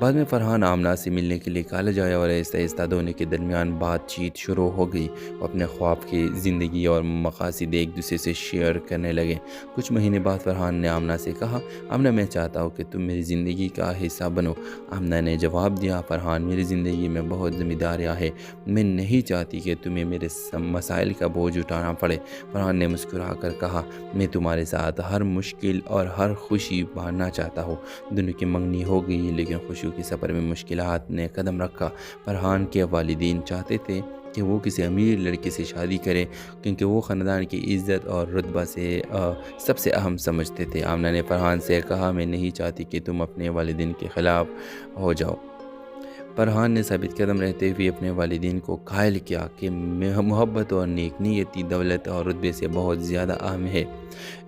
بعد میں فرحان آمنہ سے ملنے کے لیے کالج آیا اور آہستہ آہستہ دونوں کے درمیان بات چیت شروع ہو گئی۔ وہ اپنے خواب کی زندگی اور مقاصد ایک دوسرے سے شیئر کرنے لگے۔ کچھ مہینے بعد فرحان نے آمنہ سے کہا، آمنہ میں چاہتا ہوں کہ تم میری زندگی کا حصہ بنو۔ آمنہ نے جواب دیا، فرحان میری زندگی میں بہت ذمہ داریاں ہیں، میں نہیں چاہتی کہ تمہیں میرے مسائل کا بوجھ اٹھانا پڑے۔ فرحان نے مسکرا کر کہا، میں تمہارے ساتھ ہر مشکل اور ہر خوشی بانٹنا چاہتا ہوں۔ دونوں کی منگنی ہو گئی، لیکن خوشیوں کے سفر میں مشکلات نے قدم رکھا۔ فرحان کے والدین چاہتے تھے کہ وہ کسی امیر لڑکے سے شادی کرے کیونکہ وہ خاندان کی عزت اور رتبہ سے سب سے اہم سمجھتے تھے۔ آمنہ نے فرحان سے کہا، میں نہیں چاہتی کہ تم اپنے والدین کے خلاف ہو جاؤ۔ فرحان نے ثابت قدم رہتے ہوئے اپنے والدین کو قائل کیا کہ محبت اور نیک نیتی دولت اور رتبے سے بہت زیادہ اہم ہے۔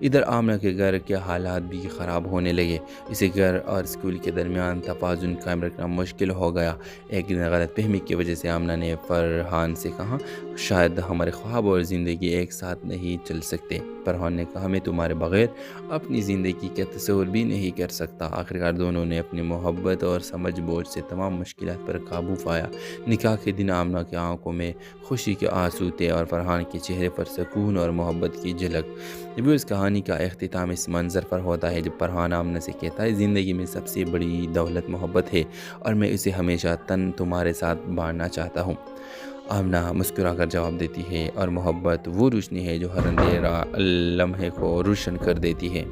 ادھر آمنہ کے گھر کے حالات بھی خراب ہونے لگے۔ اسے گھر اور اسکول کے درمیان توازن قائم رکھنا مشکل ہو گیا۔ ایک دن غلط فہمی کی وجہ سے آمنہ نے فرحان سے کہا، شاید ہمارے خواب اور زندگی ایک ساتھ نہیں چل سکتے۔ فرحان نے کہا، میں تمہارے بغیر اپنی زندگی کا تصور بھی نہیں کر سکتا۔ آخرکار دونوں نے اپنی محبت اور سمجھ بوجھ سے تمام مشکلات پر قابو پایا۔ نکاح کے دن آمنہ کی آنکھوں میں خوشی کے آنسو تھے اور فرحان کے چہرے پر سکون اور محبت کی جھلک۔ اس کہانی کا اختتام اس منظر پر ہوتا ہے جب فرحان آمنہ سے کہتا ہے، زندگی میں سب سے بڑی دولت محبت ہے اور میں اسے ہمیشہ تمہارے ساتھ بانٹنا چاہتا ہوں۔ آمنہ مسکرا کر جواب دیتی ہے، اور محبت وہ روشنی ہے جو ہر اندھیرا لمحے کو روشن کر دیتی ہے۔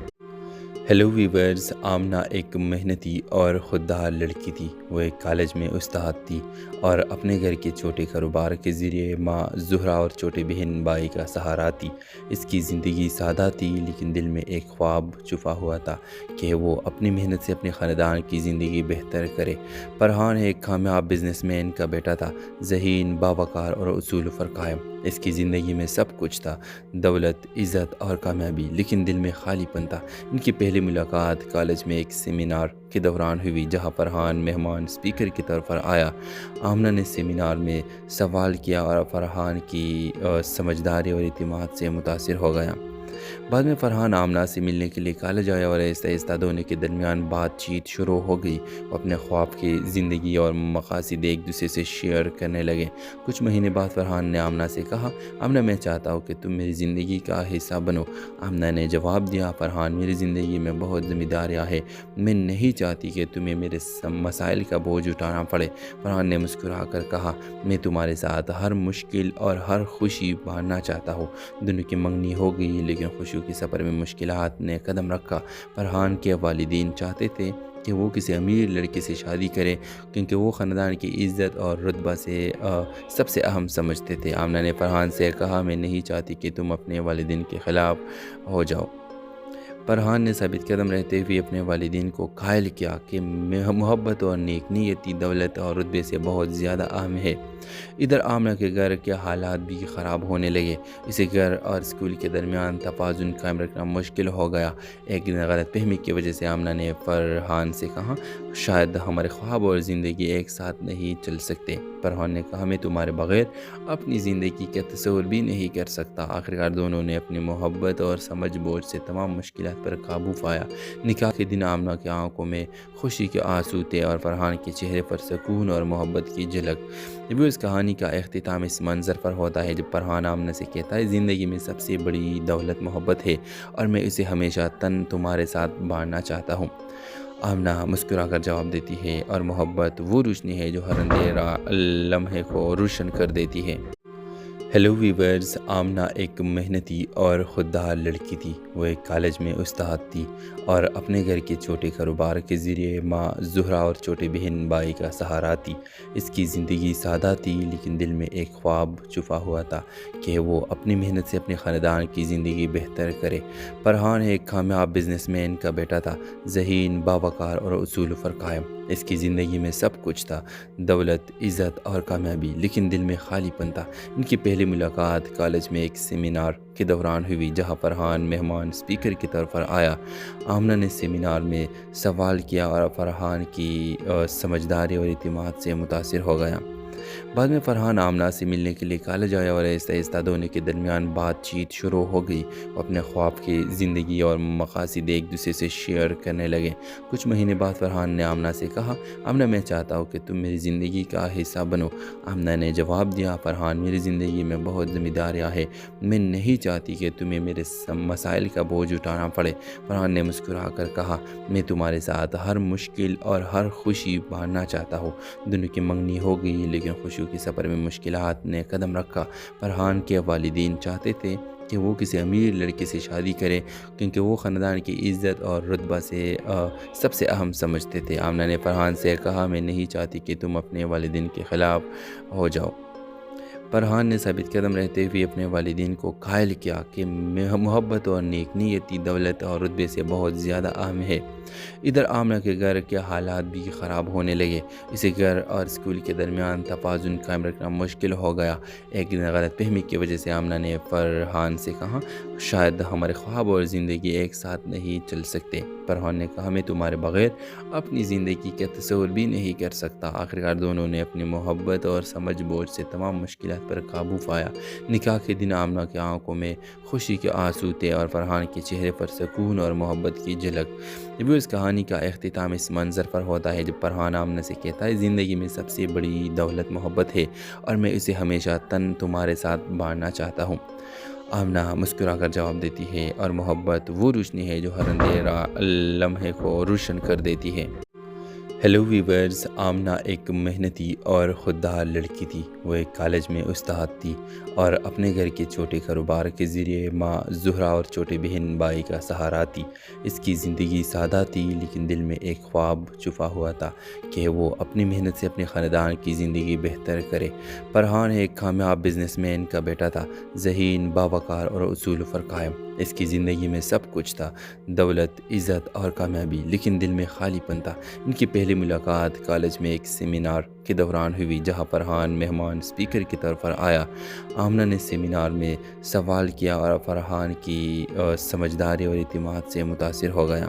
ہیلو ویورز، آمنہ ایک محنتی اور خوددار لڑکی تھی۔ وہ ایک کالج میں استاد تھی اور اپنے گھر کے چھوٹے کاروبار کے ذریعے ماں زہرا اور چھوٹے بہن بائی کا سہارا تھی۔ اس کی زندگی سادہ تھی، لیکن دل میں ایک خواب چھپا ہوا تھا کہ وہ اپنی محنت سے اپنے خاندان کی زندگی بہتر کرے۔ فرحان ایک کامیاب بزنس مین کا بیٹا تھا، ذہین، باوقار اور اصول پر قائم۔ اس کی زندگی میں سب کچھ تھا، دولت، عزت اور کامیابی، لیکن دل میں خالی پن تھا۔ ان کی پہلی ملاقات کالج میں ایک سیمینار کے دوران ہوئی جہاں فرحان مہمان اسپیکر کے طور پر آیا۔ آمنہ نے سیمینار میں سوال کیا اور فرحان کی سمجھداری اور اعتماد سے متاثر ہو گیا۔ بعد میں فرحان آمنہ سے ملنے کے لیے کالج آیا اور آہستہ آہستہ دونوں کے درمیان بات چیت شروع ہو گئی۔ وہ اپنے خواب کی زندگی اور مقاصد ایک دوسرے سے شیئر کرنے لگے۔ کچھ مہینے بعد فرحان نے آمنہ سے کہا، آمنہ میں چاہتا ہوں کہ تم میری زندگی کا حصہ بنو۔ آمنہ نے جواب دیا، فرحان میری زندگی میں بہت ذمہ داریاں ہیں، میں نہیں چاہتی کہ تمہیں میرے مسائل کا بوجھ اٹھانا پڑے۔ فرحان نے مسکرا کر کہا، میں تمہارے ساتھ ہر مشکل اور ہر خوشی بانٹنا چاہتا ہوں۔ دونوں کی منگنی ہو گئی، لیکن خوشیوں کے سفر میں مشکلات نے قدم رکھا۔ فرحان کے والدین چاہتے تھے کہ وہ کسی امیر لڑکے سے شادی کرے کیونکہ وہ خاندان کی عزت اور رتبہ سے سب سے اہم سمجھتے تھے۔ آمنہ نے فرحان سے کہا، میں نہیں چاہتی کہ تم اپنے والدین کے خلاف ہو جاؤ۔ فرحان نے ثابت قدم رہتے ہوئے اپنے والدین کو قائل کیا کہ محبت اور نیک نیتی دولت اور رتبے سے بہت زیادہ اہم ہے۔ ادھر آمنہ کے گھر کے حالات بھی خراب ہونے لگے۔ اسے گھر اور اسکول کے درمیان توازن قائم رکھنا مشکل ہو گیا۔ ایک دن غلط فہمی کی وجہ سے آمنہ نے فرحان سے کہا، شاید ہمارے خواب اور زندگی ایک ساتھ نہیں چل سکتے۔ فرحان نے کہا، میں تمہارے بغیر اپنی زندگی کا تصور بھی نہیں کر سکتا۔ آخرکار دونوں نے اپنی محبت اور سمجھ بوجھ سے تمام مشکلات پر قابو پایا۔ نکاح کے دن آمنہ کی آنکھوں میں خوشی کے آنسو تھے اور فرحان کے چہرے پر سکون اور محبت کی جھلک۔ اس کہانی کا اختتام اس منظر پر ہوتا ہے جب فرحان آمنہ سے کہتا ہے، زندگی میں سب سے بڑی دولت محبت ہے اور میں اسے ہمیشہ تمہارے ساتھ بانٹنا چاہتا ہوں۔ آمنہ مسکرا کر جواب دیتی ہے، اور محبت وہ روشنی ہے جو ہر اندھیرا لمحے کو روشن کر دیتی ہے۔ ہیلو ویورز، آمنہ ایک محنتی اور خوددار لڑکی تھی۔ وہ ایک کالج میں استاد تھی اور اپنے گھر کے چھوٹے کاروبار کے ذریعے ماں زہرا اور چھوٹے بہن بائی کا سہارا تھی۔ اس کی زندگی سادہ تھی، لیکن دل میں ایک خواب چھپا ہوا تھا کہ وہ اپنی محنت سے اپنے خاندان کی زندگی بہتر کرے۔ فرحان ایک کامیاب بزنس مین کا بیٹا تھا، ذہین، باوقار اور اصول پر قائم۔ اس کی زندگی میں سب کچھ تھا، دولت، عزت اور کامیابی، لیکن دل میں خالی پن تھا۔ ان کی پہلی ملاقات کالج میں ایک سیمینار کے دوران ہوئی جہاں فرحان مہمان اسپیکر کے طور پر آیا۔ آمنہ نے سیمینار میں سوال کیا اور فرحان کی سمجھداری اور اعتماد سے متاثر ہو گیا۔ بعد میں فرحان آمنہ سے ملنے کے لیے کالج آیا اور آہستہ آہستہ دونوں کے درمیان بات چیت شروع ہو گئی۔ وہ اپنے خواب کی زندگی اور مقاصد ایک دوسرے سے شیئر کرنے لگے۔ کچھ مہینے بعد فرحان نے آمنہ سے کہا، آمنہ میں چاہتا ہوں کہ تم میری زندگی کا حصہ بنو۔ آمنہ نے جواب دیا، فرحان میری زندگی میں بہت ذمہ داریاں ہیں، میں نہیں چاہتی کہ تمہیں میرے مسائل کا بوجھ اٹھانا پڑے۔ فرحان نے مسکرا کر کہا، میں تمہارے ساتھ ہر مشکل اور ہر خوشی بانٹنا چاہتا ہوں۔ دونوں کی منگنی ہو گئی، لیکن خوشیوں کے سفر میں مشکلات نے قدم رکھا۔ فرحان کے والدین چاہتے تھے کہ وہ کسی امیر لڑکے سے شادی کرے، کیونکہ وہ خاندان کی عزت اور رتبہ سے سب سے اہم سمجھتے تھے۔ آمنہ نے فرحان سے کہا، میں نہیں چاہتی کہ تم اپنے والدین کے خلاف ہو جاؤ۔ فرحان نے ثابت قدم رہتے ہوئے اپنے والدین کو قائل کیا کہ محبت اور نیک نیتی دولت اور رتبے سے بہت زیادہ اہم ہے۔ ادھر آمنہ کے گھر کے حالات بھی خراب ہونے لگے۔ اسے گھر اور اسکول کے درمیان توازن قائم رکھنا مشکل ہو گیا۔ ایک دن غلط فہمی کی وجہ سے آمنہ نے فرحان سے کہا، شاید ہمارے خواب اور زندگی ایک ساتھ نہیں چل سکتے۔ فرحان نے کہا، میں تمہارے بغیر اپنی زندگی کا تصور بھی نہیں کر سکتا۔ آخرکار دونوں نے اپنی محبت اور سمجھ بوجھ سے تمام مشکلات پر قابو پایا۔ نکاح کے دن آمنہ کی آنکھوں میں خوشی کے آنسو تھے اور فرحان کے چہرے پر سکون اور محبت کی جھلک۔ جب اس کہانی کا اختتام اس منظر پر ہوتا ہے جب فرحان آمنہ سے کہتا ہے، زندگی میں سب سے بڑی دولت محبت ہے اور میں اسے ہمیشہ تمہارے ساتھ بانٹنا چاہتا ہوں۔ آمنہ مسکرا کر جواب دیتی ہے، اور محبت وہ روشنی ہے جو ہر اندھیرا لمحے کو روشن کر دیتی ہے۔ ہیلو ویورز، آمنہ ایک محنتی اور خوددار لڑکی تھی۔ وہ ایک کالج میں استاد تھی اور اپنے گھر کے چھوٹے کاروبار کے ذریعے ماں زہرا اور چھوٹے بہن بائی کا سہارا تھی۔ اس کی زندگی سادہ تھی، لیکن دل میں ایک خواب چھپا ہوا تھا کہ وہ اپنی محنت سے اپنے خاندان کی زندگی بہتر کرے۔ فرحان ایک کامیاب بزنس مین کا بیٹا تھا، ذہین، باوقار اور اصول پر قائم۔ اس کی زندگی میں سب کچھ تھا، دولت، عزت اور کامیابی، لیکن دل میں خالی پن تھا۔ ان کی پہلی ملاقات کالج میں ایک سیمینار کے دوران ہوئی، جہاں فرحان مہمان اسپیکر کے طور پر آیا۔ آمنہ نے سیمینار میں سوال کیا اور فرحان کی سمجھداری اور اعتماد سے متاثر ہو گیا۔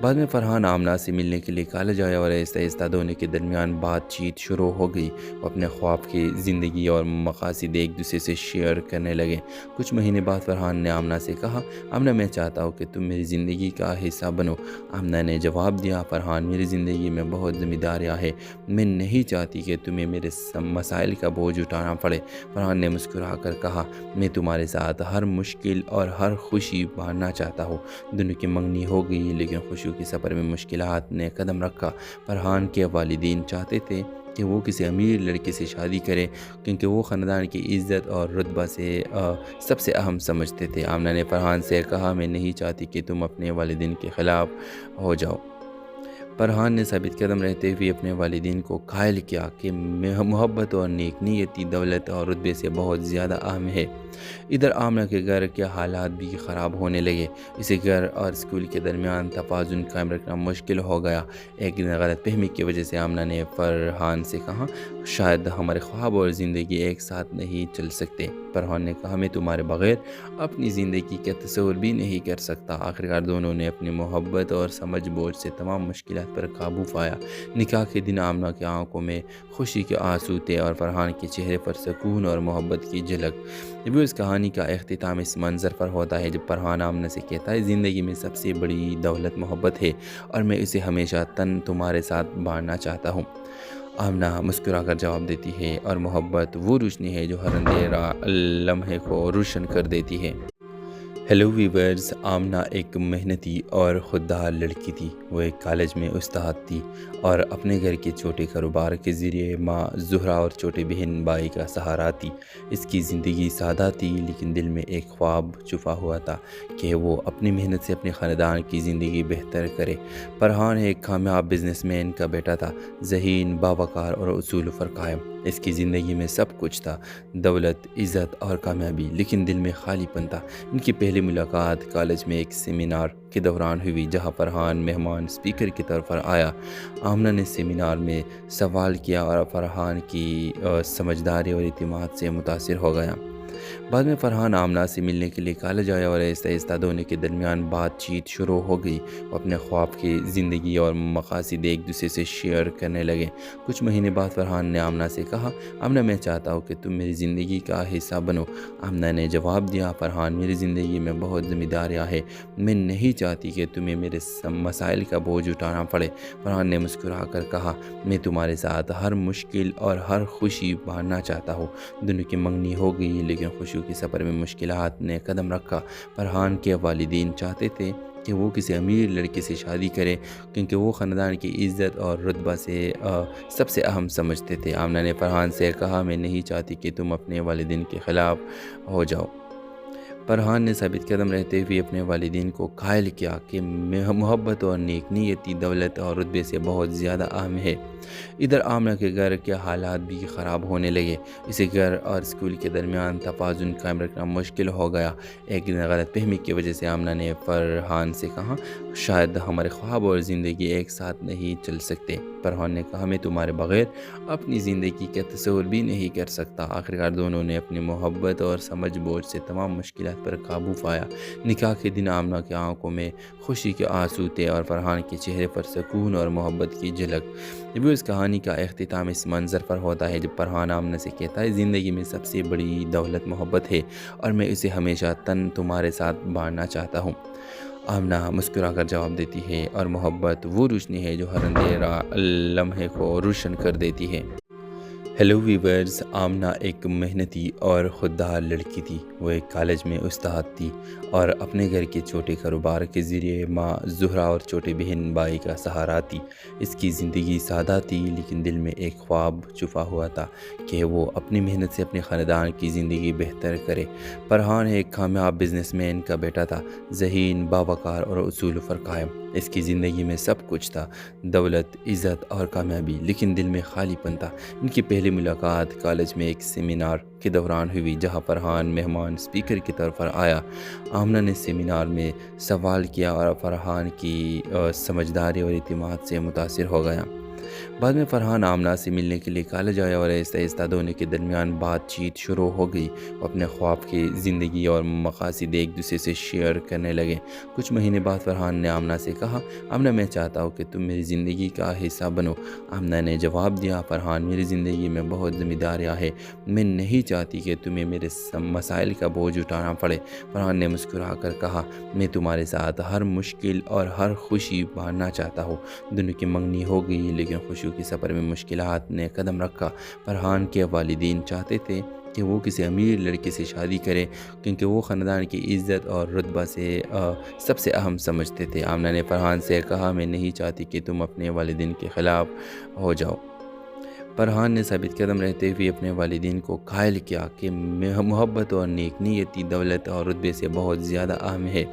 بعد میں فرحان آمنہ سے ملنے کے لیے کالج آیا اور آہستہ آہستہ دونوں کے درمیان بات چیت شروع ہو گئی۔ وہ اپنے خواب کی زندگی اور مقاصد ایک دوسرے سے شیئر کرنے لگے۔ کچھ مہینے بعد فرحان نے آمنہ سے کہا، آمنہ میں چاہتا ہوں کہ تم میری زندگی کا حصہ بنو۔ آمنہ نے جواب دیا، فرحان میری زندگی میں بہت ذمہ داریاں ہیں، میں نہیں چاہتی کہ تمہیں میرے مسائل کا بوجھ اٹھانا پڑے۔ فرحان نے مسکرا کر کہا، میں تمہارے ساتھ ہر مشکل اور ہر خوشی بانٹنا چاہتا ہوں۔ دونوں کی منگنی ہو گئی، لیکن خوشیوں کے سفر میں مشکلات نے قدم رکھا۔ فرحان کے والدین چاہتے تھے کہ وہ کسی امیر لڑکے سے شادی کرے، کیونکہ وہ خاندان کی عزت اور رتبہ سے سب سے اہم سمجھتے تھے۔ آمنہ نے فرحان سے کہا، میں نہیں چاہتی کہ تم اپنے والدین کے خلاف ہو جاؤ۔ فرحان نے ثابت قدم رہتے ہوئے اپنے والدین کو قائل کیا کہ محبت اور نیک نیتی دولت اور رتبے سے بہت زیادہ اہم ہے۔ ادھر آمنہ کے گھر کے حالات بھی خراب ہونے لگے۔ اسے گھر اور اسکول کے درمیان توازن قائم رکھنا مشکل ہو گیا۔ ایک دن غلط فہمی کی وجہ سے آمنہ نے فرحان سے کہا، شاید ہمارے خواب اور زندگی ایک ساتھ نہیں چل سکتے۔ فرحان نے کہا، میں تمہارے بغیر اپنی زندگی کا تصور بھی نہیں کر سکتا۔ آخرکار دونوں نے اپنی محبت اور سمجھ بوجھ سے تمام مشکلات پر قابو پایا۔ نکاح کے دن آمنہ کی آنکھوں میں خوشی کے آنسو تھے اور فرحان کے چہرے پر سکون اور محبت کی جھلک۔ جب اس کہانی کا اختتام اس منظر پر ہوتا ہے جب فرحان آمنہ سے کہتا ہے، زندگی میں سب سے بڑی دولت محبت ہے اور میں اسے ہمیشہ تمہارے ساتھ بانٹنا چاہتا ہوں۔ آمنہ مسکرا کر جواب دیتی ہے، اور محبت وہ روشنی ہے جو ہر اندھیرا لمحے کو روشن کر دیتی ہے۔ ہیلو ویورز، آمنہ ایک محنتی اور خوددار لڑکی تھی۔ وہ ایک کالج میں استاد تھی اور اپنے گھر کے چھوٹے کاروبار کے ذریعے ماں زہرا اور چھوٹے بہن بائی کا سہارا تھی۔ اس کی زندگی سادہ تھی، لیکن دل میں ایک خواب چھپا ہوا تھا کہ وہ اپنی محنت سے اپنے خاندان کی زندگی بہتر کرے۔ فرحان ایک کامیاب بزنس مین کا بیٹا تھا، ذہین، باوقار اور اصول پر قائم۔ اس کی زندگی میں سب کچھ تھا، دولت، عزت اور کامیابی، لیکن دل میں خالی پن تھا۔ ان کی پہلی ملاقات کالج میں ایک سیمینار کے دوران ہوئی، جہاں فرحان مہمان اسپیکر کے طور پر آیا۔ آمنہ نے سیمینار میں سوال کیا اور فرحان کی سمجھداری اور اعتماد سے متاثر ہو گیا۔ بعد میں فرحان آمنہ سے ملنے کے لیے کالج آیا اور آہستہ آہستہ دونوں کے درمیان بات چیت شروع ہو گئی۔ وہ اپنے خواب کی زندگی اور مقاصد ایک دوسرے سے شیئر کرنے لگے۔ کچھ مہینے بعد فرحان نے آمنہ سے کہا، آمنہ میں چاہتا ہوں کہ تم میری زندگی کا حصہ بنو۔ آمنہ نے جواب دیا، فرحان میری زندگی میں بہت ذمہ داریاں ہیں، میں نہیں چاہتی کہ تمہیں میرے مسائل کا بوجھ اٹھانا پڑے۔ فرحان نے مسکرا کر کہا، میں تمہارے ساتھ ہر مشکل اور ہر خوشی بانٹنا چاہتا ہوں۔ دونوں کی منگنی ہو گئی، لیکن خوشیوں کے سفر میں مشکلات نے قدم رکھا۔ فرحان کے والدین چاہتے تھے کہ وہ کسی امیر لڑکے سے شادی کرے، کیونکہ وہ خاندان کی عزت اور رتبہ سے سب سے اہم سمجھتے تھے۔ آمنہ نے فرحان سے کہا، میں نہیں چاہتی کہ تم اپنے والدین کے خلاف ہو جاؤ۔ فرحان نے ثابت قدم رہتے ہوئے اپنے والدین کو قائل کیا کہ محبت اور نیک نیتی دولت اور رتبے سے بہت زیادہ اہم ہے۔ ادھر آمنہ کے گھر کے حالات بھی خراب ہونے لگے۔ اسے گھر اور اسکول کے درمیان توازن قائم رکھنا مشکل ہو گیا۔ ایک دن غلط فہمی کی وجہ سے آمنہ نے فرحان سے کہا، شاید ہمارے خواب اور زندگی ایک ساتھ نہیں چل سکتے۔ فرحان نے کہا، میں تمہارے بغیر اپنی زندگی کا تصور بھی نہیں کر سکتا۔ آخرکار دونوں نے اپنی محبت اور سمجھ بوجھ سے تمام مشکلات پر قابو پایا۔ نکاح کے دن آمنہ کی آنکھوں میں خوشی کے آنسو تھے اور فرحان کے چہرے پر سکون اور محبت کی جھلک۔ ابھی اس کہانی کا اختتام اس منظر پر ہوتا ہے جب فرحان آمنہ سے کہتا ہے، زندگی میں سب سے بڑی دولت محبت ہے اور میں اسے ہمیشہ تمہارے ساتھ بانٹنا چاہتا ہوں۔ آمنہ مسکرا کر جواب دیتی ہے، اور محبت وہ روشنی ہے جو ہر اندھیرا لمحے کو روشن کر دیتی ہے۔ ہیلو ویورز، آمنہ ایک محنتی اور خوددار لڑکی تھی۔ وہ ایک کالج میں استاد تھی اور اپنے گھر کے چھوٹے کاروبار کے ذریعے ماں زہرا اور چھوٹے بہن بائی کا سہارا تھی۔ اس کی زندگی سادہ تھی، لیکن دل میں ایک خواب چھپا ہوا تھا کہ وہ اپنی محنت سے اپنے خاندان کی زندگی بہتر کرے۔ فرحان ایک کامیاب بزنس مین کا بیٹا تھا، ذہین، باوقار اور اصول پر قائم۔ اس کی زندگی میں سب کچھ تھا، دولت، عزت اور کامیابی، لیکن دل میں خالی پن تھا۔ ان کی پہلی ملاقات کالج میں ایک سیمینار کے دوران ہوئی، جہاں فرحان مہمان اسپیکر کے طور پر آیا۔ آمنہ نے سیمینار میں سوال کیا اور فرحان کی سمجھداری اور اعتماد سے متاثر ہو گیا۔ بعد میں فرحان آمنہ سے ملنے کے لیے کالج آیا اور آہستہ آہستہ دونوں کے درمیان بات چیت شروع ہو گئی۔ وہ اپنے خواب کی زندگی اور مقاصد ایک دوسرے سے شیئر کرنے لگے۔ کچھ مہینے بعد فرحان نے آمنہ سے کہا، آمنہ میں چاہتا ہوں کہ تم میری زندگی کا حصہ بنو۔ آمنہ نے جواب دیا، فرحان میری زندگی میں بہت ذمہ داریاں ہیں، میں نہیں چاہتی کہ تمہیں میرے مسائل کا بوجھ اٹھانا پڑے۔ فرحان نے مسکرا کر کہا، میں تمہارے ساتھ ہر مشکل اور ہر خوشی بانٹنا چاہتا ہوں۔ دونوں کی منگنی ہو گئی، لیکن خوشیوں کے سفر میں مشکلات نے قدم رکھا۔ فرحان کے والدین چاہتے تھے کہ وہ کسی امیر لڑکے سے شادی کرے، کیونکہ وہ خاندان کی عزت اور رتبہ سے سب سے اہم سمجھتے تھے۔ آمنہ نے فرحان سے کہا، میں نہیں چاہتی کہ تم اپنے والدین کے خلاف ہو جاؤ۔ فرحان نے ثابت قدم رہتے ہوئے اپنے والدین کو قائل کیا کہ محبت اور نیک نیتی دولت اور رتبے سے بہت زیادہ اہم ہے۔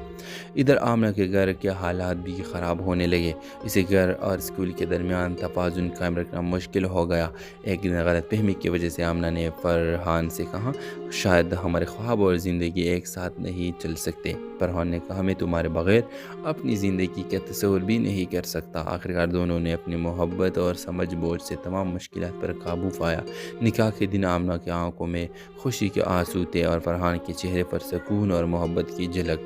ادھر آمنہ کے گھر کے حالات بھی خراب ہونے لگے۔ اسے گھر اور اسکول کے درمیان توازن قائم رکھنا مشکل ہو گیا۔ ایک دن غلط فہمی کی وجہ سے آمنہ نے فرحان سے کہا، شاید ہمارے خواب اور زندگی ایک ساتھ نہیں چل سکتے۔ فرحان نے کہا، میں تمہارے بغیر اپنی زندگی کا تصور بھی نہیں کر سکتا۔ آخرکار دونوں نے اپنی محبت اور سمجھ بوجھ سے تمام مشکلات پر قابو پایا۔ نکاح کے دن آمنہ کی آنکھوں میں خوشی کے آنسو تھے اور فرحان کے چہرے پر سکون اور محبت کی جھلک۔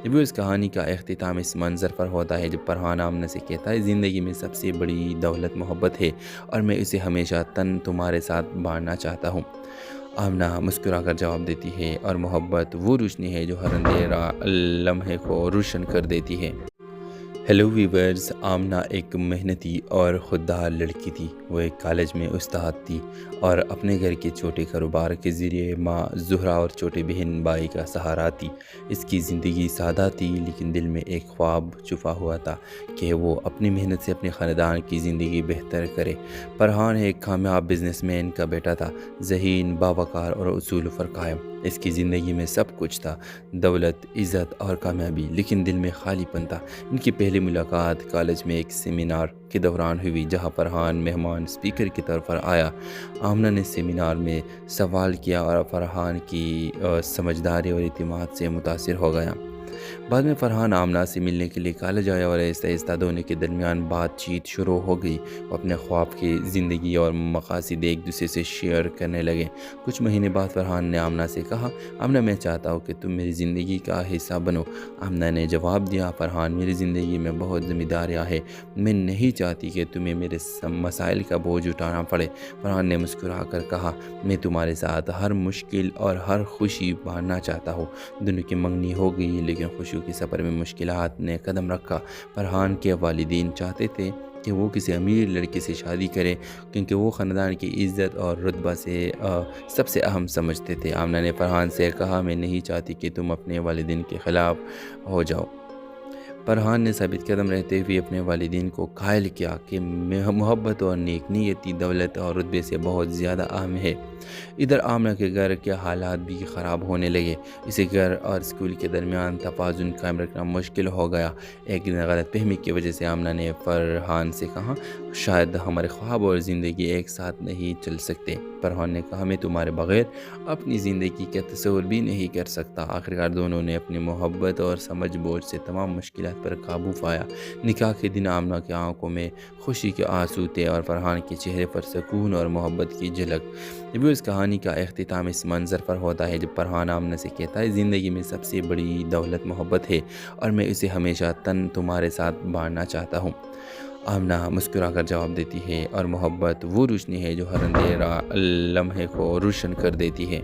ابھی اس کہانی کا اختتام اس منظر پر ہوتا ہے جب فرحان آمنہ سے کہتا ہے، زندگی میں سب سے بڑی دولت محبت ہے اور میں اسے ہمیشہ تمہارے ساتھ بانٹنا چاہتا ہوں۔ آمنہ مسکرا کر جواب دیتی ہے، اور محبت وہ روشنی ہے جو ہر اندھیرا لمحے کو روشن کر دیتی ہے۔ ہیلو ویورز، آمنہ ایک محنتی اور خوددار لڑکی تھی۔ وہ ایک کالج میں استاد تھی اور اپنے گھر کے چھوٹے کاروبار کے ذریعے ماں زہرا اور چھوٹے بہن بائی کا سہارا تھی۔ اس کی زندگی سادہ تھی، لیکن دل میں ایک خواب چھپا ہوا تھا کہ وہ اپنی محنت سے اپنے خاندان کی زندگی بہتر کرے۔ فرحان ایک کامیاب بزنس مین کا بیٹا تھا، ذہین، باوقار اور اصول پر قائم۔ اس کی زندگی میں سب کچھ تھا، دولت، عزت اور کامیابی، لیکن دل میں خالی پن تھا۔ ان کی پہلی ملاقات کالج میں ایک سیمینار کے دوران ہوئی، جہاں فرحان مہمان اسپیکر کے طور پر آیا۔ آمنہ نے سیمینار میں سوال کیا اور فرحان کی سمجھداری اور اعتماد سے متاثر ہو گیا۔ بعد میں فرحان آمنہ سے ملنے کے لیے کالج آیا اور آہستہ آہستہ دونوں کے درمیان بات چیت شروع ہو گئی۔ وہ اپنے خواب کی زندگی اور مقاصد ایک دوسرے سے شیئر کرنے لگے۔ کچھ مہینے بعد فرحان نے آمنہ سے کہا، آمنہ میں چاہتا ہوں کہ تم میری زندگی کا حصہ بنو۔ آمنہ نے جواب دیا، فرحان میری زندگی میں بہت ذمہ داریاں ہیں، میں نہیں چاہتی کہ تمہیں میرے مسائل کا بوجھ اٹھانا پڑے۔ فرحان نے مسکرا کر کہا، میں تمہارے ساتھ ہر مشکل اور ہر خوشی بانٹنا چاہتا ہوں۔ دونوں کی منگنی ہو گئی، لیکن خوشیوں کے سفر میں مشکلات نے قدم رکھا۔ فرحان کے والدین چاہتے تھے کہ وہ کسی امیر لڑکے سے شادی کرے کیونکہ وہ خاندان کی عزت اور رتبہ سے سب سے اہم سمجھتے تھے۔ آمنہ نے فرحان سے کہا، میں نہیں چاہتی کہ تم اپنے والدین کے خلاف ہو جاؤ۔ فرحان نے ثابت قدم رہتے ہوئے اپنے والدین کو قائل کیا کہ محبت اور نیک نیتی دولت اور رتبے سے بہت زیادہ اہم ہے۔ ادھر آمنہ کے گھر کے حالات بھی خراب ہونے لگے۔ اسے گھر اور اسکول کے درمیان توازن قائم رکھنا مشکل ہو گیا۔ ایک دن غلط فہمی کی وجہ سے آمنہ نے فرحان سے کہا، شاید ہمارے خواب اور زندگی ایک ساتھ نہیں چل سکتے۔ فرحان نے کہا، میں تمہارے بغیر اپنی زندگی کا تصور بھی نہیں کر سکتا۔ آخرکار دونوں نے اپنی محبت اور سمجھ بوجھ سے تمام مشکلات پر قابو پایا۔ نکاح کے دن آمنہ کی آنکھوں میں خوشی کے آنسو تھے اور فرحان کے چہرے پر سکون اور محبت کی جھلک۔ ابھی اس کہانی کا اختتام اس منظر پر ہوتا ہے جب فرحان آمنہ سے کہتا ہے، زندگی میں سب سے بڑی دولت محبت ہے اور میں اسے ہمیشہ تمہارے ساتھ بانٹنا چاہتا ہوں۔ آمنہ مسکرا کر جواب دیتی ہے، اور محبت وہ روشنی ہے جو ہر اندھیرا لمحے کو روشن کر دیتی ہے۔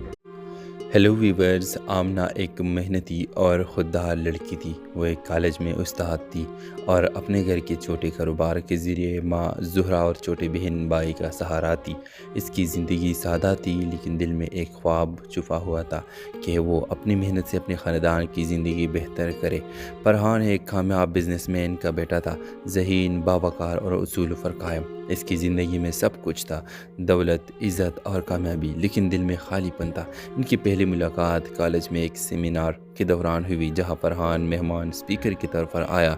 ہیلو ویورز، آمنہ ایک محنتی اور خوددار لڑکی تھی۔ وہ ایک کالج میں استاد تھی اور اپنے گھر کے چھوٹے کاروبار کے ذریعے ماں زہرا اور چھوٹے بہن بائی کا سہارا تھی۔ اس کی زندگی سادہ تھی، لیکن دل میں ایک خواب چھپا ہوا تھا کہ وہ اپنی محنت سے اپنے خاندان کی زندگی بہتر کرے۔ فرحان ایک کامیاب بزنس مین کا بیٹا تھا، ذہین، باوقار اور اصول پر قائم۔ اس کی زندگی میں سب کچھ تھا، دولت، عزت اور کامیابی، لیکن دل میں خالی پن تھا۔ ان کی پہلی ملاقات کالج میں ایک سیمینار کے دوران ہوئی جہاں فرحان مہمان اسپیکر کے طور پر آیا۔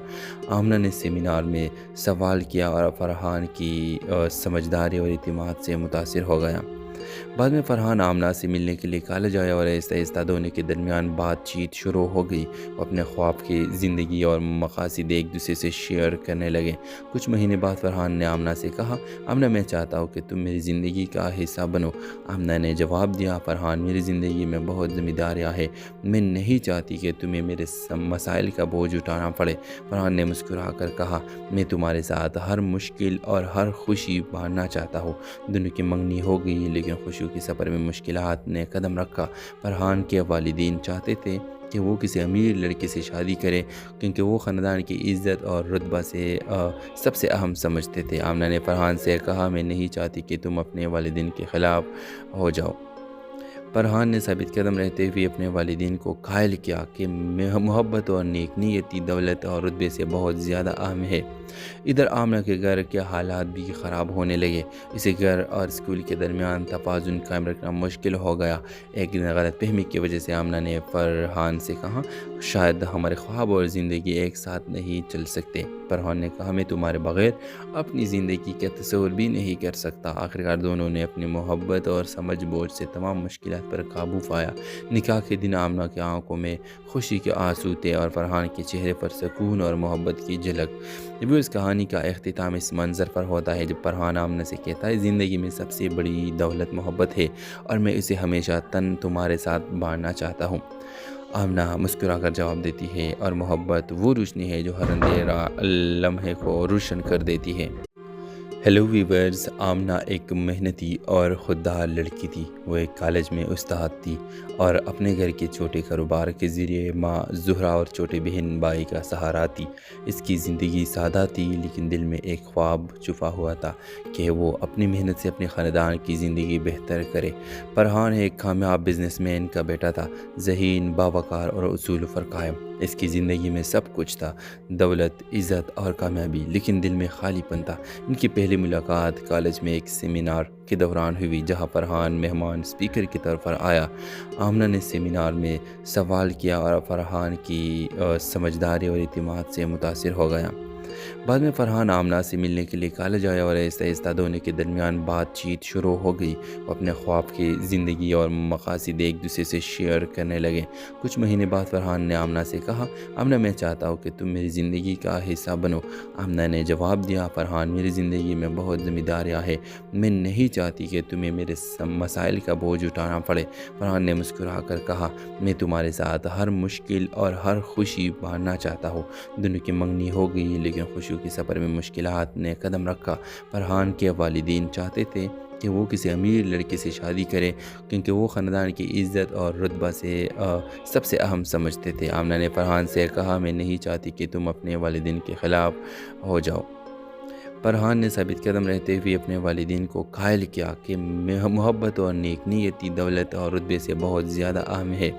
آمنہ نے سیمینار میں سوال کیا اور فرحان کی سمجھداری اور اعتماد سے متاثر ہو گیا۔ بعد میں فرحان آمنہ سے ملنے کے لیے کالج آیا اور آہستہ آہستہ دونوں کے درمیان بات چیت شروع ہو گئی۔ وہ اپنے خواب کی زندگی اور مقاصد ایک دوسرے سے شیئر کرنے لگے۔ کچھ مہینے بعد فرحان نے آمنہ سے کہا، آمنہ میں چاہتا ہوں کہ تم میری زندگی کا حصہ بنو۔ آمنہ نے جواب دیا، فرحان میری زندگی میں بہت ذمہ داریاں ہیں، میں نہیں چاہتی کہ تمہیں میرے مسائل کا بوجھ اٹھانا پڑے۔ فرحان نے مسکرا کر کہا، میں تمہارے ساتھ ہر مشکل اور ہر خوشی بانٹنا چاہتا ہوں۔ دونوں کی منگنی ہو گئی، لیکن خوشیوں کے سفر میں مشکلات نے قدم رکھا۔ فرحان کے والدین چاہتے تھے کہ وہ کسی امیر لڑکے سے شادی کرے کیونکہ وہ خاندان کی عزت اور رتبہ سے سب سے اہم سمجھتے تھے۔ آمنہ نے فرحان سے کہا، میں نہیں چاہتی کہ تم اپنے والدین کے خلاف ہو جاؤ۔ فرحان نے ثابت قدم رہتے ہوئے اپنے والدین کو قائل کیا کہ محبت اور نیک نیتی دولت اور رتبے سے بہت زیادہ اہم ہے۔ ادھر آمنہ کے گھر کے حالات بھی خراب ہونے لگے۔ اسے گھر اور اسکول کے درمیان توازن قائم رکھنا مشکل ہو گیا۔ ایک دن غلط فہمی کی وجہ سے آمنہ نے فرحان سے کہا، شاید ہمارے خواب اور زندگی ایک ساتھ نہیں چل سکتے۔ فرحان نے کہا، میں تمہارے بغیر اپنی زندگی کا تصور بھی نہیں کر سکتا۔ آخرکار دونوں نے اپنی محبت اور سمجھ بوجھ سے تمام مشکلات پر قابو پایا۔ نکاح کے دن آمنہ کی آنکھوں میں خوشی کے آنسو تھے اور فرحان کے چہرے پر سکون اور محبت کی جھلک۔ ابھی اس کہانی کا اختتام اس منظر پر ہوتا ہے جب فرحان آمنہ سے کہتا ہے، زندگی میں سب سے بڑی دولت محبت ہے اور میں اسے ہمیشہ تمہارے ساتھ بانٹنا چاہتا ہوں۔ آمنہ مسکرا کر جواب دیتی ہے، اور محبت وہ روشنی ہے جو ہر اندھیرا لمحے کو روشن کر دیتی ہے۔ ہیلو ویورز، آمنہ ایک محنتی اور خوددار لڑکی تھی۔ وہ ایک کالج میں استاد تھی اور اپنے گھر کے چھوٹے کاروبار کے ذریعے ماں زہرا اور چھوٹے بہن بائی کا سہارا تھی۔ اس کی زندگی سادہ تھی، لیکن دل میں ایک خواب چھپا ہوا تھا کہ وہ اپنی محنت سے اپنے خاندان کی زندگی بہتر کرے۔ فرحان ایک کامیاب بزنس مین کا بیٹا تھا، ذہین، باوقار اور اصول پر قائم۔ اس کی زندگی میں سب کچھ تھا، دولت، عزت اور کامیابی، لیکن دل میں خالی پن تھا۔ ان کی پہلی ملاقات کالج میں ایک سیمینار کے دوران ہوئی جہاں فرحان مہمان اسپیکر کے طور پر آیا۔ آمنہ نے سیمینار میں سوال کیا اور فرحان کی سمجھداری اور اعتماد سے متاثر ہو گیا۔ بعد میں فرحان آمنہ سے ملنے کے لیے کالج آیا اور آہستہ آہستہ دونوں کے درمیان بات چیت شروع ہو گئی۔ وہ اپنے خواب کی زندگی اور مقاصد ایک دوسرے سے شیئر کرنے لگے۔ کچھ مہینے بعد فرحان نے آمنہ سے کہا، آمنہ میں چاہتا ہوں کہ تم میری زندگی کا حصہ بنو۔ آمنہ نے جواب دیا، فرحان میری زندگی میں بہت ذمہ داریاں ہیں، میں نہیں چاہتی کہ تمہیں میرے مسائل کا بوجھ اٹھانا پڑے۔ فرحان نے مسکرا کر کہا، میں تمہارے ساتھ ہر مشکل اور ہر خوشی بانٹنا چاہتا ہوں۔ دونوں کی منگنی ہو گئی، لیکن خوشیوں کے سفر میں مشکلات نے قدم رکھا۔ فرحان کے والدین چاہتے تھے کہ وہ کسی امیر لڑکے سے شادی کرے کیونکہ وہ خاندان کی عزت اور رتبہ سے سب سے اہم سمجھتے تھے۔ آمنہ نے فرحان سے کہا، میں نہیں چاہتی کہ تم اپنے والدین کے خلاف ہو جاؤ۔ فرحان نے ثابت قدم رہتے ہوئے اپنے والدین کو قائل کیا کہ محبت اور نیک نیتی دولت اور رتبے سے بہت زیادہ اہم ہے۔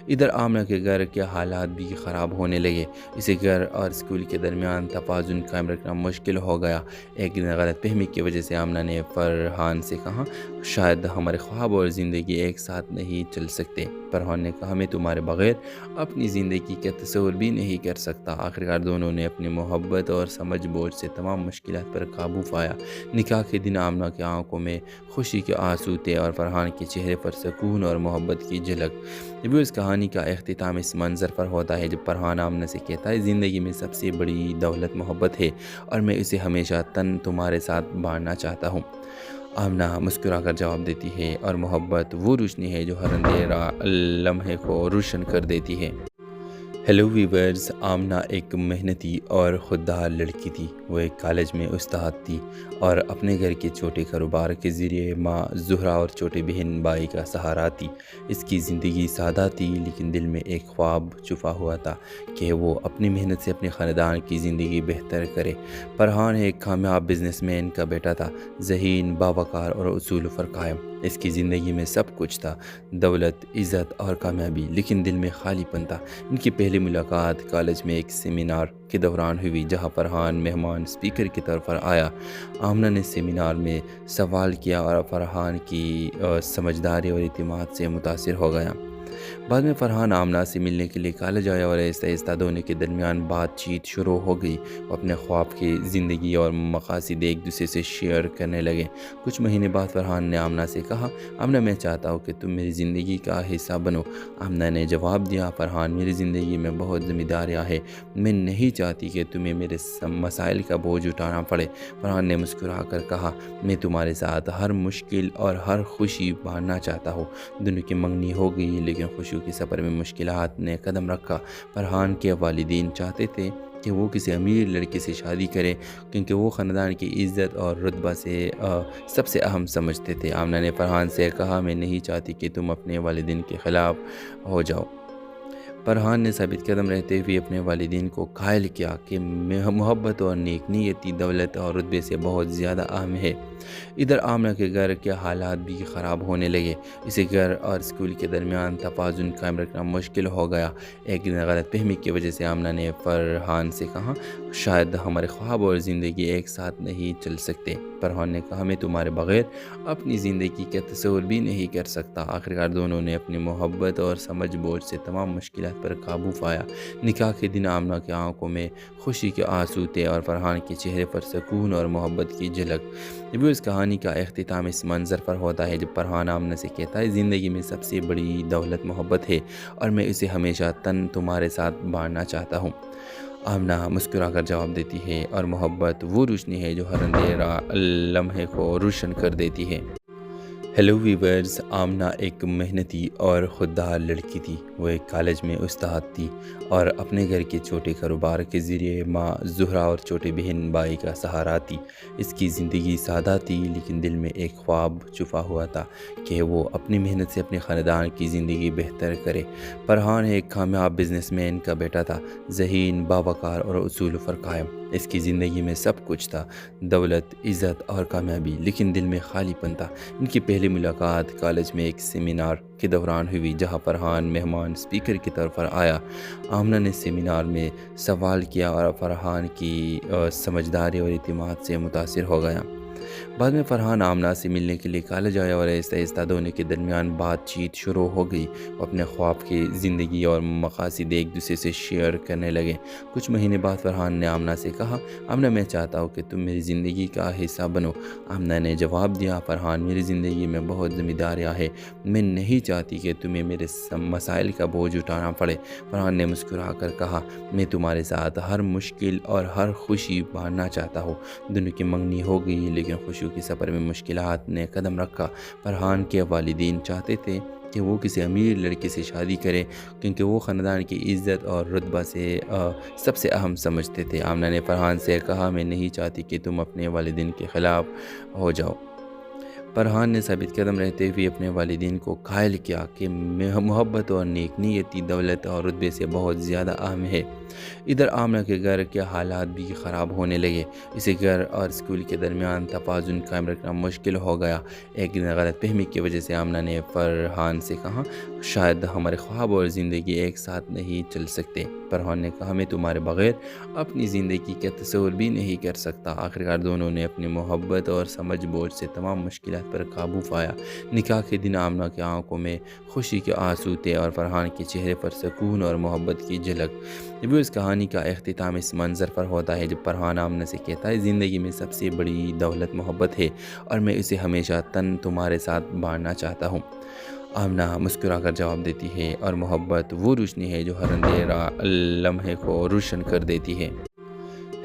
ادھر آمنہ کے گھر کے حالات بھی خراب ہونے لگے۔ اسے گھر اور اسکول کے درمیان توازن قائم رکھنا مشکل ہو گیا۔ ایک دن غلط فہمی کی وجہ سے آمنہ نے فرحان سے کہا، شاید ہمارے خواب اور زندگی ایک ساتھ نہیں چل سکتے۔ فرحان نے کہا، میں تمہارے بغیر اپنی زندگی کا تصور بھی نہیں کر سکتا۔ آخرکار دونوں نے اپنی محبت اور سمجھ بوجھ سے تمام مشکلات پر قابو پایا۔ نکاح کے دن آمنہ کی آنکھوں میں خوشی کے آنسو تھے اور فرحان کے چہرے پر سکون اور محبت کی جھلک۔ اس کہانی کا اختتام اس منظر پر ہوتا ہے جب فرحان آمنہ سے کہتا ہے، زندگی میں سب سے بڑی دولت محبت ہے اور میں اسے ہمیشہ تمہارے ساتھ بانٹنا چاہتا ہوں۔ آمنہ مسکرا کر جواب دیتی ہے، اور محبت وہ روشنی ہے جو ہر اندھیرا لمحے کو روشن کر دیتی ہے۔ ہیلو ویورز، آمنہ ایک محنتی اور خوددار لڑکی تھی۔ وہ ایک کالج میں استاد تھی اور اپنے گھر کے چھوٹے کاروبار کے ذریعے ماں زہرا اور چھوٹے بہن بائی کا سہارا تھی۔ اس کی زندگی سادہ تھی، لیکن دل میں ایک خواب چھپا ہوا تھا کہ وہ اپنی محنت سے اپنے خاندان کی زندگی بہتر کرے۔ فرحان ایک کامیاب بزنس مین کا بیٹا تھا، ذہین، باوقار اور اصول پر قائم۔ اس کی زندگی میں سب کچھ تھا، دولت، عزت اور کامیابی، لیکن دل میں خالی پن تھا۔ ان کی پہلی ملاقات کالج میں ایک سیمینار کے دوران ہوئی جہاں فرحان مہمان اسپیکر کے طور پر آیا۔ آمنہ نے سیمینار میں سوال کیا اور فرحان کی سمجھداری اور اعتماد سے متاثر ہو گیا۔ بعد میں فرحان آمنہ سے ملنے کے لیے کالج آیا اور آہستہ آہستہ دونوں کے درمیان بات چیت شروع ہو گئی۔ وہ اپنے خواب کی زندگی اور مقاصد ایک دوسرے سے شیئر کرنے لگے۔ کچھ مہینے بعد فرحان نے آمنہ سے کہا، آمنہ میں چاہتا ہوں کہ تم میری زندگی کا حصہ بنو۔ آمنہ نے جواب دیا، فرحان میری زندگی میں بہت ذمہ داریاں ہیں، میں نہیں چاہتی کہ تمہیں میرے مسائل کا بوجھ اٹھانا پڑے۔ فرحان نے مسکرا کر کہا، میں تمہارے ساتھ ہر مشکل اور ہر خوشی بانٹنا چاہتا ہوں۔ دونوں کی منگنی ہو گئی، لیکن خوشیوں کے سفر میں مشکلات نے قدم رکھا۔ فرحان کے والدین چاہتے تھے کہ وہ کسی امیر لڑکے سے شادی کرے کیونکہ وہ خاندان کی عزت اور رتبہ سے سب سے اہم سمجھتے تھے۔ آمنہ نے فرحان سے کہا، میں نہیں چاہتی کہ تم اپنے والدین کے خلاف ہو جاؤ۔ فرحان نے ثابت قدم رہتے ہوئے اپنے والدین کو قائل کیا کہ محبت اور نیک نیتی دولت اور رتبے سے بہت زیادہ اہم ہے۔ ادھر آمنہ کے گھر کے حالات بھی خراب ہونے لگے۔ اسے گھر اور اسکول کے درمیان توازن قائم رکھنا مشکل ہو گیا۔ ایک دن غلط فہمی کی وجہ سے آمنہ نے فرحان سے کہا، شاید ہمارے خواب اور زندگی ایک ساتھ نہیں چل سکتے۔ فرحان نے کہا، میں تمہارے بغیر اپنی زندگی کا تصور بھی نہیں کر سکتا۔ آخرکار دونوں نے اپنی محبت اور سمجھ بوجھ سے تمام مشکلات پر قابو پایا۔ نکاح کے دن آمنہ کی آنکھوں میں خوشی کے آنسو تھے اور فرحان کے چہرے پر سکون اور محبت کی جھلک۔ اس کہانی کا اختتام اس منظر پر ہوتا ہے جب فرحان آمنہ سے کہتا ہے، زندگی میں سب سے بڑی دولت محبت ہے اور میں اسے ہمیشہ تمہارے ساتھ بانٹنا چاہتا ہوں۔ آمنہ مسکرا کر جواب دیتی ہے، اور محبت وہ روشنی ہے جو ہر اندھیرا لمحے کو روشن کر دیتی ہے۔ ہیلو ویورز، آمنہ ایک محنتی اور خوددار لڑکی تھی۔ وہ ایک کالج میں استاد تھی اور اپنے گھر کے چھوٹے کاروبار کے ذریعے ماں زہرا اور چھوٹے بہن بائی کا سہارا تھی۔ اس کی زندگی سادہ تھی، لیکن دل میں ایک خواب چھپا ہوا تھا کہ وہ اپنی محنت سے اپنے خاندان کی زندگی بہتر کرے۔ فرحان ایک کامیاب بزنس مین کا بیٹا تھا، ذہین، باوقار اور اصول پر قائم۔ اس کی زندگی میں سب کچھ تھا، دولت، عزت اور کامیابی، لیکن دل میں خالی پن تھا۔ ان کی پہلی ملاقات کالج میں ایک سیمینار کے دوران ہوئی جہاں فرحان مہمان اسپیکر کے طور پر آیا۔ آمنہ نے سیمینار میں سوال کیا اور فرحان کی سمجھداری اور اعتماد سے متاثر ہو گیا۔ بعد میں فرحان آمنہ سے ملنے کے لیے کالج آیا اور آہستہ آہستہ دونوں کے درمیان بات چیت شروع ہو گئی۔ وہ اپنے خواب کی زندگی اور مقاصد ایک دوسرے سے شیئر کرنے لگے۔ کچھ مہینے بعد فرحان نے آمنہ سے کہا، آمنہ میں چاہتا ہوں کہ تم میری زندگی کا حصہ بنو۔ آمنہ نے جواب دیا، فرحان میری زندگی میں بہت ذمہ داریاں ہیں، میں نہیں چاہتی کہ تمہیں میرے مسائل کا بوجھ اٹھانا پڑے۔ فرحان نے مسکرا کر کہا، میں تمہارے ساتھ ہر مشکل اور ہر خوشی بانٹنا چاہتا ہوں۔ دونوں کی منگنی ہو گئی، لیکن خوشیوں کے سفر میں مشکلات نے قدم رکھا۔ فرحان کے والدین چاہتے تھے کہ وہ کسی امیر لڑکے سے شادی کرے کیونکہ وہ خاندان کی عزت اور رتبہ سے سب سے اہم سمجھتے تھے۔ آمنہ نے فرحان سے کہا، میں نہیں چاہتی کہ تم اپنے والدین کے خلاف ہو جاؤ۔ فرحان نے ثابت قدم رہتے ہوئے اپنے والدین کو قائل کیا کہ محبت اور نیک نیتی دولت اور رتبے سے بہت زیادہ اہم ہے۔ ادھر آمنہ کے گھر کے حالات بھی خراب ہونے لگے۔ اسے گھر اور اسکول کے درمیان توازن قائم رکھنا مشکل ہو گیا۔ ایک دن غلط فہمی کی وجہ سے آمنہ نے فرحان سے کہا، شاید ہمارے خواب اور زندگی ایک ساتھ نہیں چل سکتے۔ فرحان نے کہا، میں تمہارے بغیر اپنی زندگی کا تصور بھی نہیں کر سکتا۔ آخرکار دونوں نے اپنی محبت اور سمجھ بوجھ سے تمام مشکلات پر قابو پایا۔ نکاح کے دن آمنہ کی آنکھوں میں خوشی کے آنسو تھے اور فرحان کے چہرے پر سکون اور محبت کی جھلک۔ اس کہانی کا اختتام اس منظر پر ہوتا ہے جب فرحان آمنہ سے کہتا ہے، زندگی میں سب سے بڑی دولت محبت ہے اور میں اسے ہمیشہ تمہارے ساتھ بانٹنا چاہتا ہوں۔ آمنہ مسکرا کر جواب دیتی ہے، اور محبت وہ روشنی ہے جو ہر اندھیرا لمحے کو روشن کر دیتی ہے۔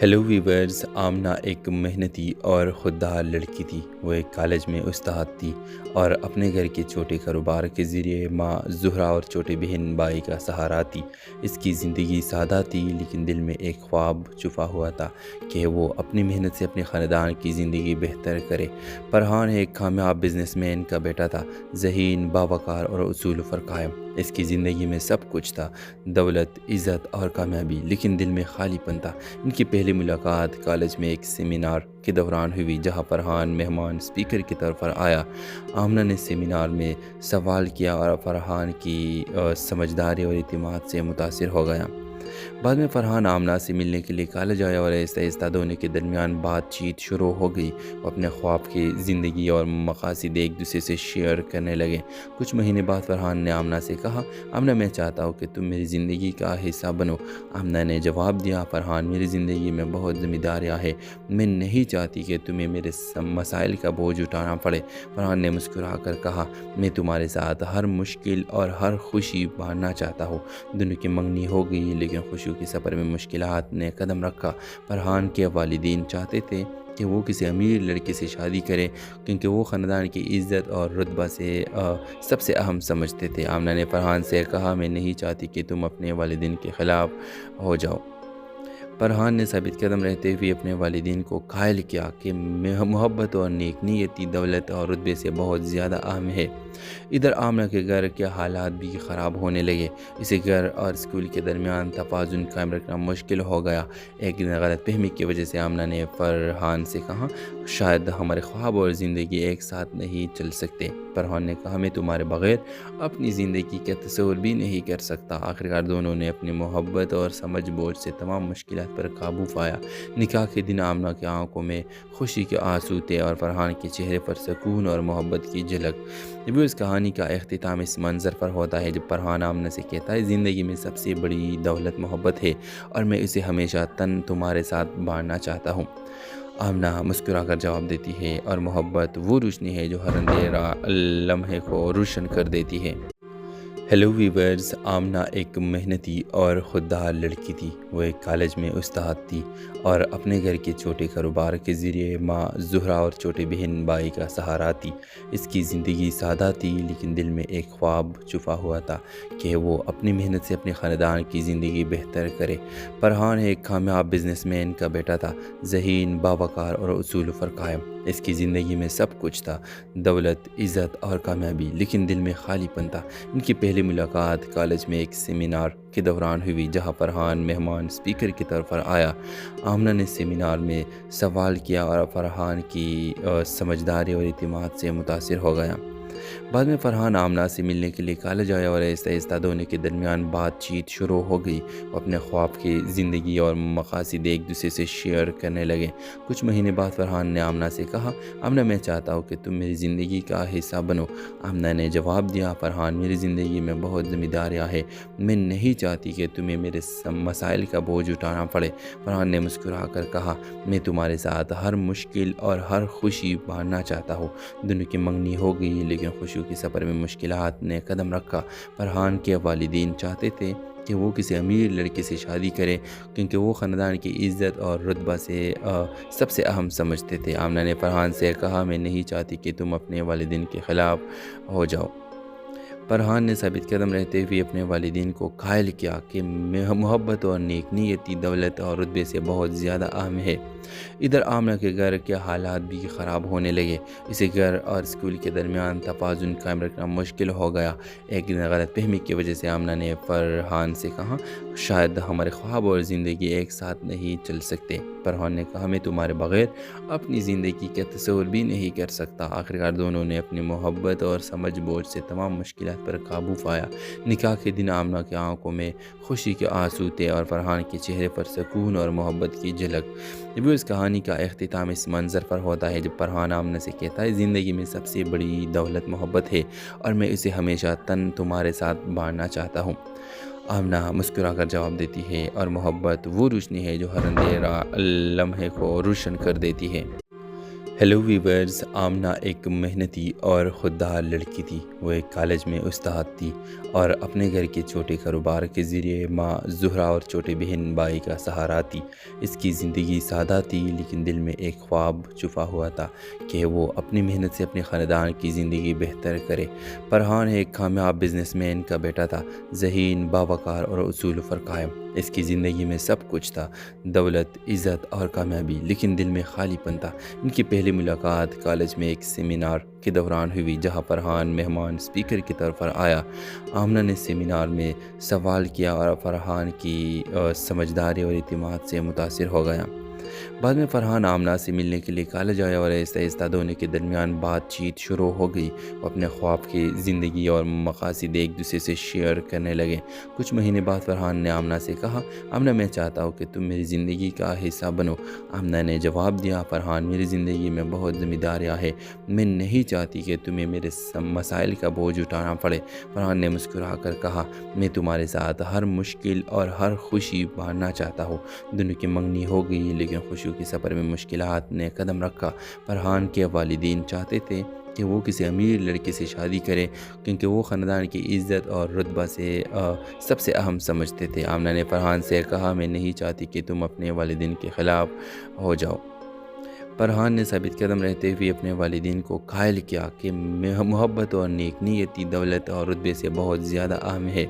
ہیلو ویورز، آمنہ ایک محنتی اور خوددار لڑکی تھی۔ وہ ایک کالج میں استاد تھی اور اپنے گھر کے چھوٹے کاروبار کے ذریعے ماں زہرا اور چھوٹے بہن بائی کا سہارا تھی۔ اس کی زندگی سادہ تھی، لیکن دل میں ایک خواب چھپا ہوا تھا کہ وہ اپنی محنت سے اپنے خاندان کی زندگی بہتر کرے۔ فرحان ایک کامیاب بزنس مین کا بیٹا تھا، ذہین، باوقار اور اصول پر قائم۔ اس کی زندگی میں سب کچھ تھا، دولت، عزت اور کامیابی، لیکن دل میں خالی پن تھا۔ ان کی پہلی ملاقات کالج میں ایک سیمینار کے دوران ہوئی جہاں فرحان مہمان اسپیکر کے طور پر آیا۔ آمنہ نے سیمینار میں سوال کیا اور فرحان کی سمجھداری اور اعتماد سے متاثر ہو گیا۔ بعد میں فرحان آمنہ سے ملنے کے لیے کالج آیا اور آہستہ آہستہ دونوں کے درمیان بات چیت شروع ہو گئی۔ وہ اپنے خواب کی زندگی اور مقاصد ایک دوسرے سے شیئر کرنے لگے۔ کچھ مہینے بعد فرحان نے آمنہ سے کہا، آمنہ میں چاہتا ہوں کہ تم میری زندگی کا حصہ بنو۔ آمنہ نے جواب دیا، فرحان میری زندگی میں بہت ذمہ داریاں ہیں، میں نہیں چاہتی کہ تمہیں میرے مسائل کا بوجھ اٹھانا پڑے۔ فرحان نے مسکرا کر کہا، میں تمہارے ساتھ ہر مشکل اور ہر خوشی بانٹنا چاہتا ہوں۔ دونوں کی منگنی ہو گئی، لیکن خوشیوں کے سفر میں مشکلات نے قدم رکھا۔ فرحان کے والدین چاہتے تھے کہ وہ کسی امیر لڑکے سے شادی کرے کیونکہ وہ خاندان کی عزت اور رتبہ سے سب سے اہم سمجھتے تھے۔ آمنہ نے فرحان سے کہا، میں نہیں چاہتی کہ تم اپنے والدین کے خلاف ہو جاؤ۔ فرحان نے ثابت قدم رہتے ہوئے اپنے والدین کو قائل کیا کہ محبت اور نیک نیتی دولت اور رتبے سے بہت زیادہ اہم ہے۔ ادھر آمنہ کے گھر کے حالات بھی خراب ہونے لگے۔ اسے گھر اور اسکول کے درمیان توازن قائم رکھنا مشکل ہو گیا۔ ایک دن غلط فہمی کی وجہ سے آمنہ نے فرحان سے کہا، شاید ہمارے خواب اور زندگی ایک ساتھ نہیں چل سکتے۔ فرحان نے کہا، میں تمہارے بغیر اپنی زندگی کا تصور بھی نہیں کر سکتا۔ آخرکار دونوں نے اپنی محبت اور سمجھ بوجھ سے تمام مشکلات پر قابو پایا۔ نکاح کے دن آمنہ کی آنکھوں میں خوشی کے آنسو تھے اور فرحان کے چہرے پر سکون اور محبت کی جھلک۔ اس کہانی کا اختتام اس منظر پر ہوتا ہے جب فرحان آمنہ سے کہتا ہے، زندگی میں سب سے بڑی دولت محبت ہے اور میں اسے ہمیشہ تمہارے ساتھ بانٹنا چاہتا ہوں۔ آمنہ مسکرا کر جواب دیتی ہے، اور محبت وہ روشنی ہے جو ہر اندھیرا لمحے کو روشن کر دیتی ہے۔ ہیلو ویورز، آمنہ ایک محنتی اور خوددار لڑکی تھی۔ وہ ایک کالج میں استاد تھی اور اپنے گھر کے چھوٹے کاروبار کے ذریعے ماں زہرا اور چھوٹے بہن بائی کا سہارا تھی۔ اس کی زندگی سادہ تھی، لیکن دل میں ایک خواب چھپا ہوا تھا کہ وہ اپنی محنت سے اپنے خاندان کی زندگی بہتر کرے۔ فرحان ایک کامیاب بزنس مین کا بیٹا تھا، ذہین، باوقار اور اصول پر قائم۔ اس کی زندگی میں سب کچھ تھا، دولت، عزت اور کامیابی، لیکن دل میں خالی پن تھا۔ ان کی پہلی ملاقات کالج میں ایک سیمینار کے دوران ہوئی جہاں فرحان مہمان اسپیکر کے طور پر آیا۔ آمنہ نے سیمینار میں سوال کیا اور فرحان کی سمجھداری اور اعتماد سے متاثر ہو گیا۔ بعد میں فرحان آمنہ سے ملنے کے لیے کالج آیا اور آہستہ آہستہ دونوں کے درمیان بات چیت شروع ہو گئی۔ وہ اپنے خواب کی زندگی اور مقاصد ایک دوسرے سے شیئر کرنے لگے۔ کچھ مہینے بعد فرحان نے آمنہ سے کہا، آمنہ میں چاہتا ہوں کہ تم میری زندگی کا حصہ بنو۔ آمنہ نے جواب دیا، فرحان میری زندگی میں بہت ذمہ داریاں ہیں، میں نہیں چاہتی کہ تمہیں میرے مسائل کا بوجھ اٹھانا پڑے۔ فرحان نے مسکرا کر کہا، میں تمہارے ساتھ ہر مشکل اور ہر خوشی بانٹنا چاہتا ہوں۔ دونوں کی منگنی ہو گئی، لیکن خوشیوں کے سفر میں مشکلات نے قدم رکھا۔ فرحان کے والدین چاہتے تھے کہ وہ کسی امیر لڑکے سے شادی کرے کیونکہ وہ خاندان کی عزت اور رتبہ سے سب سے اہم سمجھتے تھے۔ آمنہ نے فرحان سے کہا، میں نہیں چاہتی کہ تم اپنے والدین کے خلاف ہو جاؤ۔ فرحان نے ثابت قدم رہتے ہوئے اپنے والدین کو قائل کیا کہ محبت اور نیک نیتی دولت اور رتبے سے بہت زیادہ اہم ہے۔ ادھر آمنہ کے گھر کے حالات بھی خراب ہونے لگے۔ اسے گھر اور اسکول کے درمیان توازن قائم رکھنا مشکل ہو گیا۔ ایک دن غلط فہمی کی وجہ سے آمنہ نے فرحان سے کہا، شاید ہمارے خواب اور زندگی ایک ساتھ نہیں چل سکتے۔ فرحان نے کہا، میں تمہارے بغیر اپنی زندگی کا تصور بھی نہیں کر سکتا۔ آخرکار دونوں نے اپنی محبت اور سمجھ بوجھ سے تمام مشکلات پر قابو پایا۔ نکاح کے دن آمنہ کی آنکھوں میں خوشی کے آنسو تھے اور فرحان کے چہرے پر سکون اور محبت کی جھلک۔ جب اس کہانی کا اختتام اس منظر پر ہوتا ہے جب فرحان آمنہ سے کہتا ہے، زندگی میں سب سے بڑی دولت محبت ہے اور میں اسے ہمیشہ تمہارے ساتھ بانٹنا چاہتا ہوں۔ آمنہ مسکرا کر جواب دیتی ہے، اور محبت وہ روشنی ہے جو ہر اندھیرا لمحے کو روشن کر دیتی ہے۔ ہیلو ویورز، آمنہ ایک محنتی اور خوددار لڑکی تھی۔ وہ ایک کالج میں استاد تھی اور اپنے گھر کے چھوٹے کاروبار کے ذریعے ماں زہرا اور چھوٹے بہن بائی کا سہارا تھی۔ اس کی زندگی سادہ تھی، لیکن دل میں ایک خواب چھپا ہوا تھا کہ وہ اپنی محنت سے اپنے خاندان کی زندگی بہتر کرے۔ فرحان ایک کامیاب بزنس مین کا بیٹا تھا، ذہین، باوقار اور اصول پر قائم۔ اس کی زندگی میں سب کچھ تھا، دولت، عزت اور کامیابی، لیکن دل میں خالی پن تھا۔ ان کی پہلی ملاقات کالج میں ایک سیمینار کے دوران ہوئی جہاں فرحان مہمان اسپیکر کے طور پر آیا۔ آمنہ نے سیمینار میں سوال کیا اور فرحان کی سمجھداری اور اعتماد سے متاثر ہو گیا۔ بعد میں فرحان آمنہ سے ملنے کے لیے کالج آیا اور آہستہ آہستہ دونوں کے درمیان بات چیت شروع ہو گئی۔ وہ اپنے خواب کی زندگی اور مقاصد ایک دوسرے سے شیئر کرنے لگے۔ کچھ مہینے بعد فرحان نے آمنہ سے کہا، آمنہ میں چاہتا ہوں کہ تم میری زندگی کا حصہ بنو۔ آمنہ نے جواب دیا، فرحان میری زندگی میں بہت ذمہ داریاں ہیں، میں نہیں چاہتی کہ تمہیں میرے مسائل کا بوجھ اٹھانا پڑے۔ فرحان نے مسکرا کر کہا، میں تمہارے ساتھ ہر مشکل اور ہر خوشی بانٹنا چاہتا ہوں۔ دونوں کی منگنی ہو گئی، لیکن خوشیوں کے سفر میں مشکلات نے قدم رکھا۔ فرحان کے والدین چاہتے تھے کہ وہ کسی امیر لڑکے سے شادی کرے کیونکہ وہ خاندان کی عزت اور رتبہ سے سب سے اہم سمجھتے تھے۔ آمنہ نے فرحان سے کہا، میں نہیں چاہتی کہ تم اپنے والدین کے خلاف ہو جاؤ۔ فرحان نے ثابت قدم رہتے ہوئے اپنے والدین کو قائل کیا کہ محبت اور نیک نیتی دولت اور رتبے سے بہت زیادہ اہم ہے۔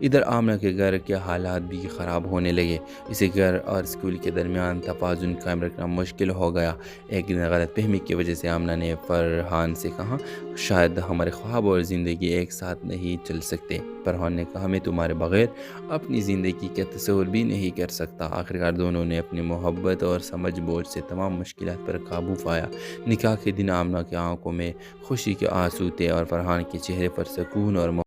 ادھر آمنہ کے گھر کے حالات بھی خراب ہونے لگے۔ اسے گھر اور اسکول کے درمیان توازن قائم رکھنا مشکل ہو گیا۔ ایک دن غلط فہمی کی وجہ سے آمنہ نے فرحان سے کہا، شاید ہمارے خواب اور زندگی ایک ساتھ نہیں چل سکتے۔ فرحان نے کہا، میں تمہارے بغیر اپنی زندگی کا تصور بھی نہیں کر سکتا۔ آخرکار دونوں نے اپنی محبت اور سمجھ بوجھ سے تمام مشکلات پر قابو پایا۔ نکاح کے دن آمنہ کی آنکھوں میں خوشی کے آنسو تھے اور فرحان کے چہرے پر سکون اور